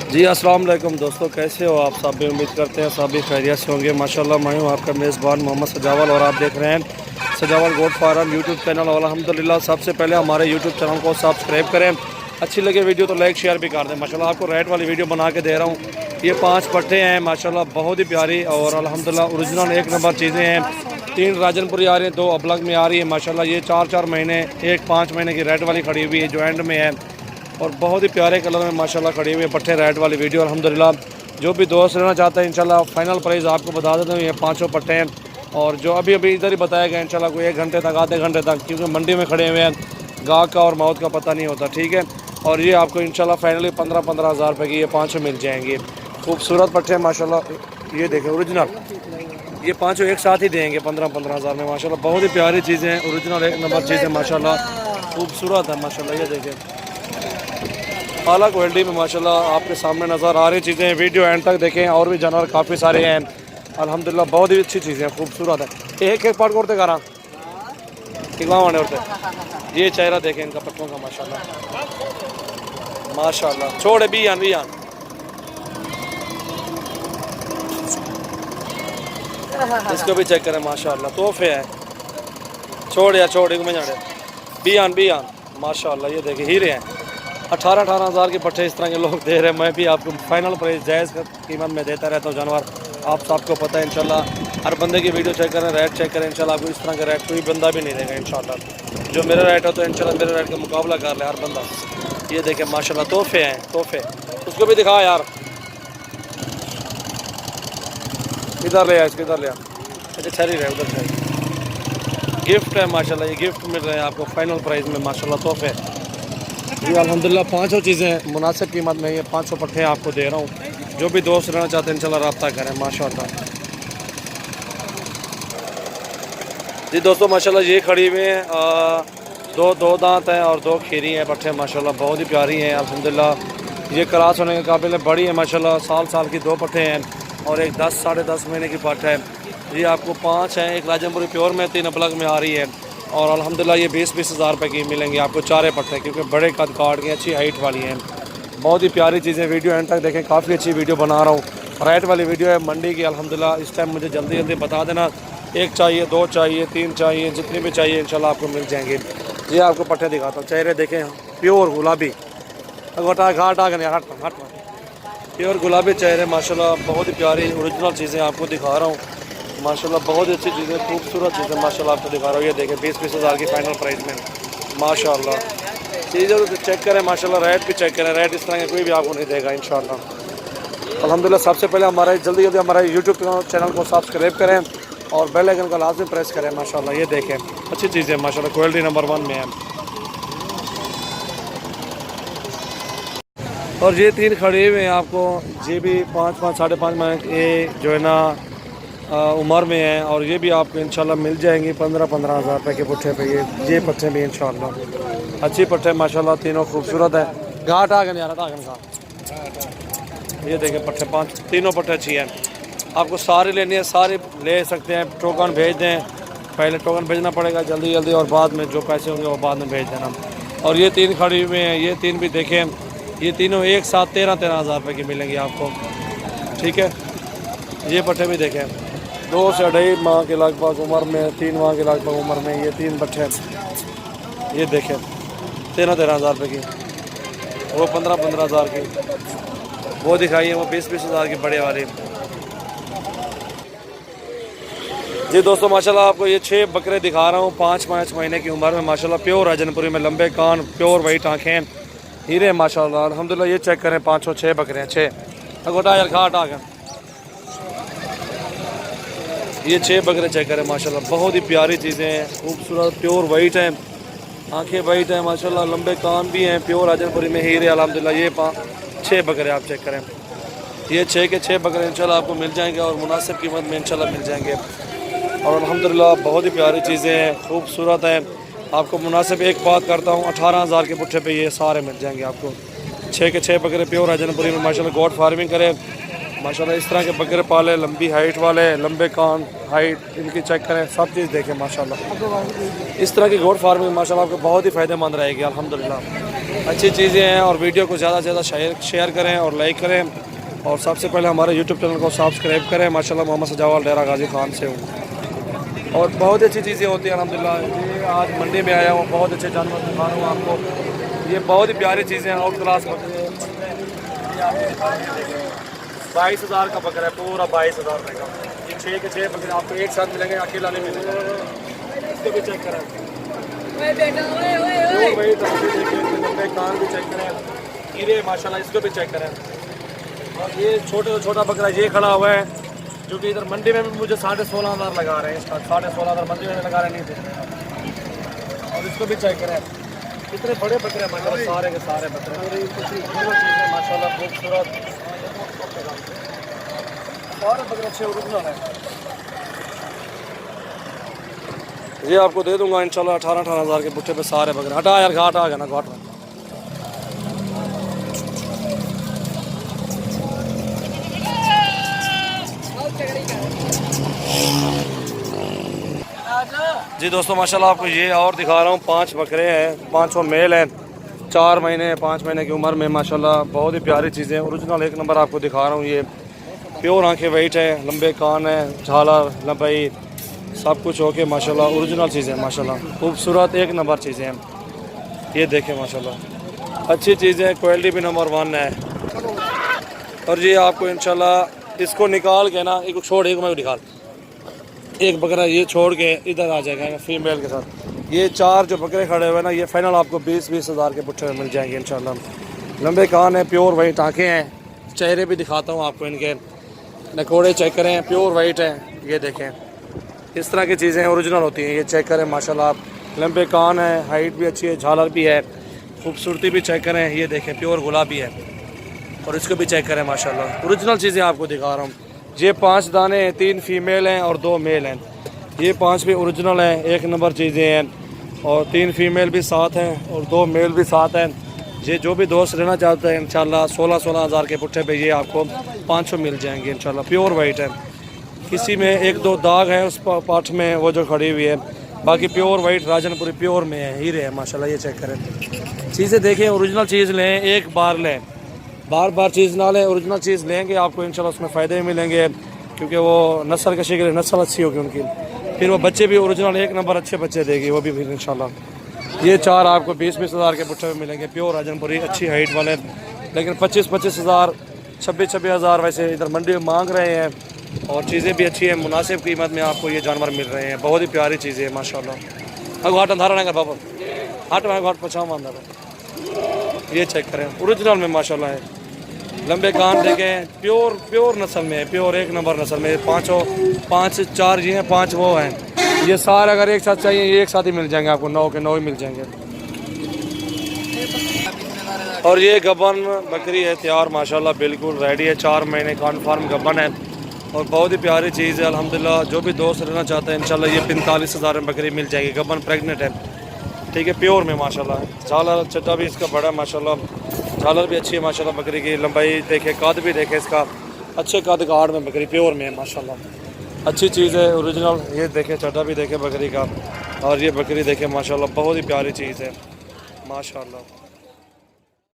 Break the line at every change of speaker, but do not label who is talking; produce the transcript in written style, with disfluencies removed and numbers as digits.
जी अस्सलाम वालेकुम दोस्तों, कैसे हो आप सब भी। उम्मीद करते हैं सब भी खैरियत से होंगे। माशाल्लाह मैं हूं आपका मेज़बान मोहम्मद सजावल और आप देख रहे हैं सजावल गोट फार्म यूट्यूब चैनल। और अल्हम्दुलिल्लाह सबसे पहले हमारे यूट्यूब चैनल को सब्सक्राइब करें। अच्छी लगे वीडियो तो लाइक शेयर भी कर दें। माशाल्लाह आपको रेट वाली वीडियो बना के दे रहा हूँ। ये 5 पट्टे हैं माशाल्लाह, बहुत ही प्यारी और अल्हम्दुलिल्लाह ओरिजिनल एक नंबर चीज़ें हैं। 3 राजनपुरी आ रही हैं, 2 अबलग में आ रही है माशाल्लाह। ये 4-4 महीने, एक 5 महीने की रेड वाली खड़ी हुई है जो एंड में है और बहुत ही प्यारे कलर में माशाल्लाह खड़ी हुई है पट्टे रेड वाली वीडियो। अल्हम्दुलिल्लाह जो भी दोस्त लेना चाहते हैं इंशाल्लाह फाइनल प्राइस आपको बता देता हूँ। ये 5 पट्टे हैं और जो अभी इधर ही बताया गया इंशाल्लाह कोई 1 घंटे तक, आधे घंटे तक, क्योंकि मंडी में खड़े हुए हैं, गाहक का और मौत का पता नहीं होता। ठीक है, और ये आपको इंशाल्लाह फाइनली 15-15 हज़ार रुपये की ये 5 मिल जाएंगे। खूबसूरत पट्टे हैं माशाल्लाह। ये देखें ओरिजिनल, ये 5 एक साथ ही देंगे 15-15 हज़ार में माशाल्लाह। बहुत ही प्यारी चीज़ें हैं, ओरिजिनल एक नंबर चीज़ें माशाल्लाह, खूबसूरत है माशाल्लाह। ये देखें आला क्वालिटी में माशाल्लाह आपके सामने नज़र आ रही चीज़ें। वीडियो एंड तक देखें, और भी जानवर काफ़ी सारे हैं अल्हम्दुलिल्लाह। बहुत ही अच्छी चीज़ें हैं, खूबसूरत है। एक एक पार्ट करते करा टिकवाने होते। ये चेहरा देखें इनका पट्टों का माशाल्लाह माशाल्लाह। छोड़े बियान बियान इसको भी चेक करें माशाल्लाह, तोहफे हैं। छोड़ या छोड़ में जाने बियान बियान माशाल्लाह। ये देखें हीरे हैं। 18-18 हज़ार के पट्टे इस तरह के लोग दे रहे हैं। मैं भी आपको फाइनल प्राइस जायज़ कीमत में देता रहता हूँ जानवर, आप सबको पता है इंशाल्लाह। हर बंदे की वीडियो चेक करें, रेट चेक करें इंशाल्लाह। आपको इस तरह का रेट कोई बंदा भी नहीं देगा इंशाल्लाह। जो मेरा रेट हो तो इंशाल्लाह मेरे रेट का मुकाबला कर ले हर बंदा। ये देखें माशाल्लाह, तोहफे हैं तोहफे। उसको भी दिखा यार, इधर ले आ, इसको इधर ले आ। अच्छा ठहरी रहे उधर ठहरी। गिफ्ट है माशाल्लाह, ये गिफ्ट मिल रहे हैं आपको फाइनल प्राइस में माशाल्लाह, तोहफे। ये अल्हम्दुलिल्लाह 5 चीज़ें मुनासिब कीमत में ये 500 पट्टे आपको दे रहा हूँ। जो भी दोस्त रहना चाहते हैं इंशाल्लाह रब्ता करें माशाल्लाह। जी दोस्तों माशाल्लाह ये खड़ी हुई हैं, 2 दांत हैं और 2 खीरी हैं पट्टे माशाल्लाह, बहुत ही प्यारी हैं अल्हम्दुलिल्लाह। ये क्रास होने के काबिल है, बड़ी है माशाल्लाह। साल की 2 पट्टे हैं और एक 10 साढ़े 10 महीने की पट्ट है। ये आपको 5 हैं, एक राजनपुरी प्योर में, 3 अबलग में आ रही है और अल्हम्दुलिल्लाह ये 20-20 हज़ार रुपये की मिलेंगी आपको 4 पट्टे, क्योंकि बड़े कद काट के अच्छी हाइट वाली हैं। बहुत ही प्यारी चीज़ें। वीडियो एंड तक देखें, काफ़ी अच्छी वीडियो बना रहा हूँ। रेट वाली वीडियो है मंडी की अल्हम्दुलिल्लाह। इस टाइम मुझे जल्दी जल्दी बता देना, 1 चाहिए, 2 चाहिए, 3 चाहिए, जितनी भी चाहिए इंशाल्लाह आपको मिल जाएंगे। ये आपको पट्टे दिखाता हूँ, चेहरे देखें प्योर गुलाबी, घाट आ गए हट प्योर गुलाबी चेहरे माशाल्लाह। बहुत ही प्यारी ओरिजिनल चीज़ें आपको दिखा रहा हूँ माशाल्लाह। बहुत ही अच्छी चीज़ें, खूबसूरत चीज़ें माशाल्लाह आपको दिखा रहा हूँ। ये देखें 20-20 हज़ार की फाइनल प्राइस में माशाल्लाह। चीज़ें तो चेक करें माशाल्लाह, रेट भी चेक करें। रेट इस तरह का कोई भी आपको नहीं देगा इंशाल्लाह अल्हम्दुलिल्लाह। सबसे पहले हमारे जल्दी हमारे यूट्यूब चैनल को सब्सक्राइब करें और बेल आइकन का लाजमी प्रेस करें माशाल्लाह। ये देखें अच्छी चीज़ें माशाल्लाह, क्वालिटी नंबर 1 में है। और ये 3 खड़े हुए हैं आपको, ये भी 5-5 साढ़े 5 महीने ये जो है ना उम्र में है और ये भी आपको इंशाल्लाह मिल जाएंगी 15-15 हज़ार रुपये के पुट्ठे पे। ये पट्टे भी इंशाल्लाह अच्छी पट्टे माशाल्लाह, तीनों खूबसूरत है। घाट आ गए यार का। ये देखें पट्टे 5 तीनों पट्टे अच्छी हैं। आपको सारे लेने हैं, सारे ले सकते हैं। टोकन भेज दें, पहले टोकन भेजना पड़ेगा जल्दी जल्दी और बाद में जो पैसे होंगे वो बाद में भेज देना। और ये 3 खड़ी हुए हैं, ये 3 भी देखें, ये तीनों एक साथ 13-13 हज़ार रुपये की मिलेंगी आपको। ठीक है, ये पट्टे भी देखें, 2 से 2.5 माह के लगभग उम्र में, 3 माह के लगभग उम्र में ये 3 पट्टे। ये देखें 13-13 हज़ार रुपये की, वो 15-15 हज़ार की, वो दिखाइए वो 20-20 हज़ार की बड़े वाली। जी दोस्तों माशाल्लाह आपको ये 6 बकरे दिखा रहा हूँ 5-5 महीने की उम्र में माशाल्लाह, प्योर राजनपुरी में, लंबे कान, प्योर वाइट आँखें, हीरे माशाल्लाह अल्हम्दुलिल्लाह। ये चेक करें 5-6 बकरे हैं, 6 अगोटा यार घाट आ गए। ये 6 बकरे चेक करें माशाल्लाह, बहुत ही प्यारी चीज़ें हैं, खूबसूरत प्योर वाइट हैं, आंखें वाइट हैं माशाल्लाह, लंबे कान भी हैं, प्योर राजनपुरी में हीरे अल्हम्दुलिल्लाह। ये 6 बकरे आप चेक करें, ये 6 के 6 बकरे इंशाल्लाह आपको मिल जाएंगे और मुनासिब कीमत में इंशाल्लाह मिल जाएंगे। और अल्हम्दुलिल्लाह बहुत ही प्यारी चीज़ें हैं, खूबसूरत हैं। आपको मुनासिब एक बात करता हूँ, 18 हज़ार के पुट्ठे पे ये सारे मिल जाएंगे आपको। 6 के 6 बकरे प्योर राजनपुरी में माशाल्लाह। गोट फार्मिंग करें माशाल्लाह, इस तरह के बकरे पाले, लंबी हाइट वाले, लंबे कान, हाइट इनकी चेक करें, सब चीज़ देखें माशाल्लाह। इस तरह की गोट फार्मिंग माशाल्लाह आपको बहुत ही फ़ायदेमंद रहेगी अल्हम्दुलिल्लाह। अच्छी चीज़ें हैं और वीडियो को ज़्यादा से ज़्यादा शेयर करें और लाइक करें। और सबसे पहले हमारे यूट्यूब चैनल को सब्सक्राइब करें। माशाल्लाह मोहम्मद सजावाल डेरा गाजी खान से हूँ और बहुत अच्छी चीज़ें होती हैं अल्हम्दुलिल्लाह। ये आज मंडी में आया हूँ, बहुत अच्छे जानवर दिखा रहा हूँ आपको। ये बहुत ही प्यारी चीज़ें हैं, आउट क्लास बकरे। 22,000 का बकरा है, पूरा 22,000 रुपये का। ये 6 के 6 बकरे आपको एक साथ मिलेंगे, अकेला नहीं मिलेगा। इसको भी चेक करें, कान भी चेक करें, हीरे माशाल्लाह, इसको भी चेक करें। और ये छोटे से छोटा बकरा ये खड़ा हुआ है, जो कि इधर मंडी में भी मुझे 16,500 लगा रहे हैं। इसका 16,500 मंडी में लगा रहे नहीं दे रहे। और इसको भी चेक करें, कितने बड़े बकरे हैं माशाल्लाह, सारे के सारे बकरे माशाल्लाह खूबसूरत। सारे बकरे अच्छे ओरिजिनल हैं। ये आपको दे दूंगा इंशाल्लाह 18,000 के बुट्टे पे सारे बकरे। हटा यार, घाट आ गया ना, घाट। जी दोस्तों माशाल्लाह आपको ये और दिखा रहा हूँ, 5 बकरे हैं, 5 मेल हैं, 4 महीने 5 महीने की उम्र में माशाल्लाह बहुत ही प्यारी चीज़ें, ओरिजिनल एक नंबर आपको दिखा रहा हूँ। ये प्योर आंखें वाइट है, लंबे कान है, झालर लंबाई सब कुछ होके माशाल्लाह ओरिजिनल चीज़ें माशाल्लाह खूबसूरत एक नंबर चीज़ें हैं। ये देखें माशाल्लाह अच्छी चीज़ें, क्वालिटी भी नंबर 1 है। और ये आपको इंशाल्लाह इसको निकाल के ना, एक छोड़, एक मैं निकाल, एक बकरा ये छोड़ के इधर आ जाएगा फीमेल के साथ। ये 4 जो बकरे खड़े हुए ना, ये फाइनल आपको 20-20 हज़ार के बुट्टे में मिल जाएंगे इंशाल्लाह। लंबे कान है, प्योर वाइट आँखें हैं, चेहरे भी दिखाता हूँ आपको इनके, नकोड़े चेक करें, प्योर वाइट है। ये देखें इस तरह की चीज़ें ओरिजिनल होती हैं, ये चेक करें माशाल्लाह आप। लंबे कान है, हाइट भी अच्छी है, झालर भी है, खूबसूरती भी चेक करें। ये देखें प्योर गुलाबी है और इसको भी चेक करें माशाल्लाह ओरिजिनल चीज़ें आपको दिखा रहा हूँ। ये 5 दाने हैं, 3 फीमेल हैं और 2 मेल हैं। ये 5 भी ओरिजिनल हैं, एक नंबर चीज़ें हैं। और 3 फीमेल भी साथ हैं और 2 मेल भी साथ हैं। ये जो भी दोस्त लेना चाहते हैं इंशाल्लाह 16-16 हज़ार के पुट्ठे पे ये आपको 500 मिल जाएंगे इंशाल्लाह। प्योर वाइट है, किसी में 1-2 दाग है उस पाठ में वो जो खड़ी हुई है, बाकी प्योर वाइट राजनपुरी प्योर में है, हीरे है माशाल्लाह। ये चेक करें, चीज़ें देखें, ओरिजिनल चीज़ लें, एक बार लें, बार बार चीज़ ना लें। ओरिजिनल चीज़ लेंगे आपको इंशाल्लाह उसमें फ़ायदे भी मिलेंगे, क्योंकि वो नस्ल कशी के लिए नस्ल अच्छी होगी उनकी, फिर वो बच्चे भी ओरिजिनल एक नंबर अच्छे बच्चे देगी वो भी फिर इंशाल्लाह। ये 4 आपको 20-20 हज़ार के पुट्ठे में मिलेंगे, प्योर राजनपुरी अच्छी हाइट वाले। लेकिन 25-25 हज़ार 26-26 हज़ार वैसे इधर मंडी में मांग रहे हैं। और चीज़ें भी अच्छी हैं, मुनासिब कीमत में आपको ये जानवर मिल रहे हैं, बहुत ही प्यारी चीज़ें हैं माशाल्लाह। घाट अंधारा नहीं कर बाबा, हट में घाट पछाव अंदर। ये चेक करें ओरिजिनल में माशाल्लाह है, लंबे कान देखें, प्योर नस्ल में है, प्योर एक नंबर नस्ल में। 5 ये हैं, 5 वो हैं। ये सारे अगर एक साथ चाहिए ये एक साथ ही मिल जाएंगे आपको, 9 के 9 ही मिल जाएंगे। और ये गबन बकरी है तैयार माशाल्लाह, बिल्कुल रेडी है, 4 महीने कन्फर्म गबन है और बहुत ही प्यारी चीज़ है अल्हम्दुलिल्लाह। जो भी दोस्त लेना चाहते हैं इंशाल्लाह ये 45 हज़ार में बकरी मिल जाएगी। गबन प्रेग्नेंट है, ठीक है, प्योर में माशाल्लाह। झालर चट्टा भी इसका बड़ा माशाल्लाह, झालर भी अच्छी है माशाल्लाह। बकरी की लंबाई देखे, कद भी देखे इसका, अच्छे कद का आड़ में बकरी प्योर में है माशाल्लाह, अच्छी चीज़ है ओरिजिनल। ये देखे चट्टा भी देखे बकरी का, और ये बकरी देखे माशाल्लाह बहुत ही प्यारी चीज़ है माशाल्लाह।